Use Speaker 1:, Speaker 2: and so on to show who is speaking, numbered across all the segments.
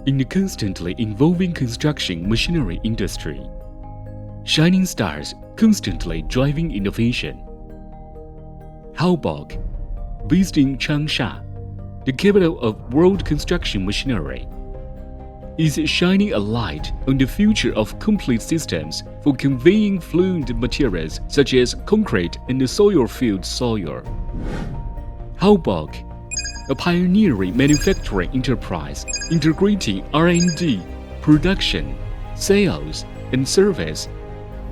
Speaker 1: In the constantly evolving construction machinery industry, shining stars constantly driving innovation. Haoboc, based in Changsha, the capital of world construction machinery, is shining a light on the future of complete systems for conveying fluid materials such as concrete and soil-filled soil. Haoboc, a pioneering manufacturing enterprise integrating R&D, production, sales, and service,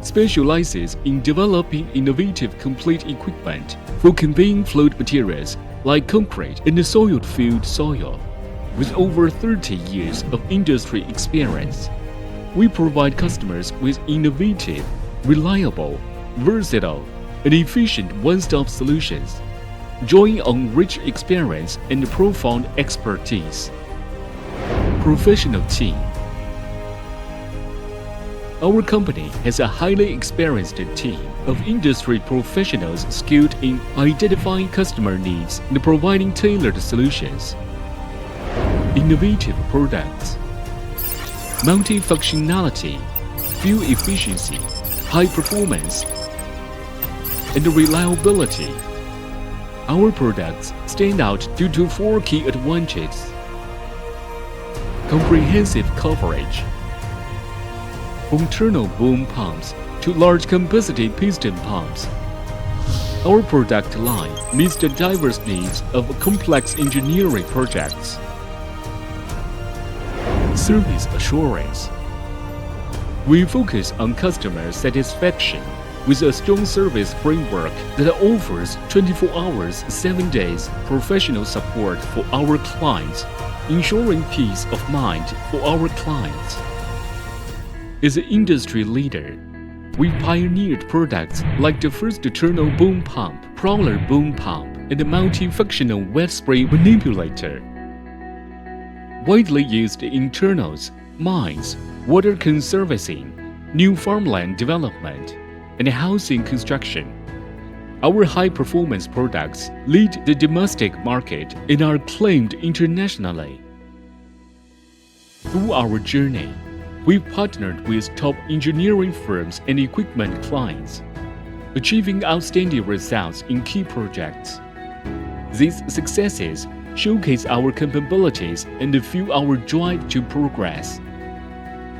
Speaker 1: specializes in developing innovative complete equipment for conveying fluid materials like concrete and soil-filled soil. With over 30 years of industry experience, we provide customers with innovative, reliable, versatile, and efficient one-stop solutions, drawing on rich experience and profound expertise. Professional team. Our company has a highly experienced team of industry professionals skilled in identifying customer needs and providing tailored solutions. Innovative products, multi-functionality, fuel efficiency, high performance, and reliability. Our products stand out due to 4 key advantages. Comprehensive coverage. From turbo boom pumps to large capacity piston pumps, our product line meets the diverse needs of complex engineering projects. Service assurance. We focus on customer satisfaction with a strong service framework that offers 24 hours, 7 days professional support for our clients, ensuring peace of mind for our clients. As an industry leader, we pioneered products like the first turbo boom pump, prowler boom pump, and the multifunctional wet spray manipulator. Widely used in tunnels, mines, water conservation, new farmland development, and housing construction. Our high-performance products lead the domestic market and are claimed internationally. Through our journey, we've partnered with top engineering firms and equipment clients, achieving outstanding results in key projects. These successes showcase our capabilities and fuel our drive to progress.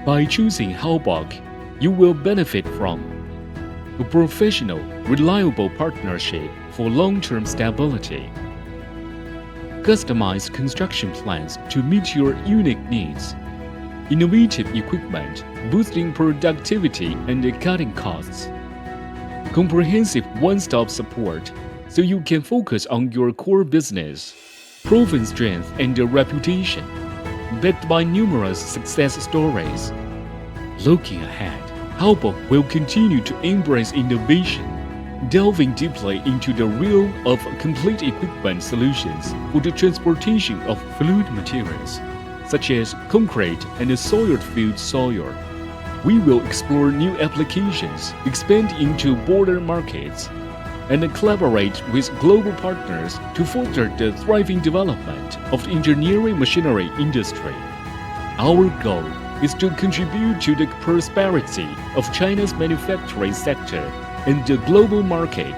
Speaker 1: By choosing Haoboc, you will benefit from a professional, reliable partnership for long-term stability, customized construction plans to meet your unique needs, innovative equipment boosting productivity and cutting costs, comprehensive one-stop support so you can focus on your core business, proven strength and reputation, backed by numerous success stories. Looking ahead, Haoboc will continue to embrace innovation, delving deeply into the realm of complete equipment solutions for the transportation of fluid materials, such as concrete and soil-filled soil. We will explore new applications, expand into border markets, and collaborate with global partners to foster the thriving development of the engineering machinery industry. Our goal is to contribute to the prosperity of China's manufacturing sector and the global market.